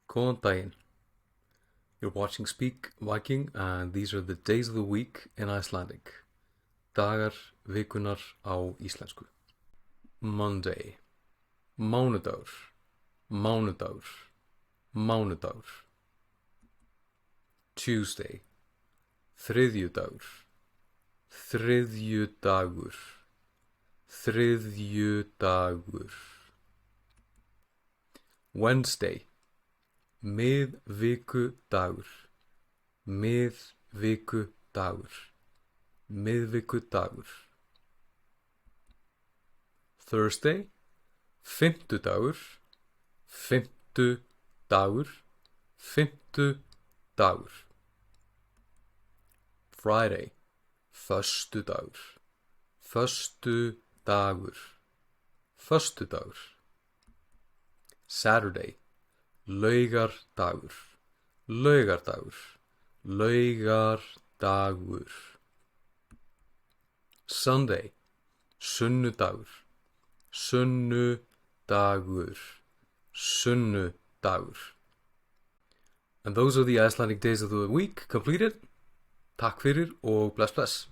Góðan daginn. You're watching Speak Viking and these are the days of the week in Icelandic. Dagar vikunar á íslensku. Monday. Mánudagur. Mánudagur. Mánudagur. Tuesday. Þriðjudagur. Þriðjudagur. Þriðjudagur. Wednesday. Miðvikudagur. Miðvikudagur. Miðvikudagur. Thursday. Fimmtudagur. Fimmtudagur. Fimmtudagur. Friday. Föstudagur. Föstudagur. Föstudagur. Saturday. Laugardagur. Laugardagur. Laugardagur. Sunday. Sunnudagur. Sunnudagur. Sunnudagur. And those are the Icelandic days of the week completed. Takk fyrir og bless bless.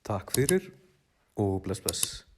Takk fyrir og bless bless.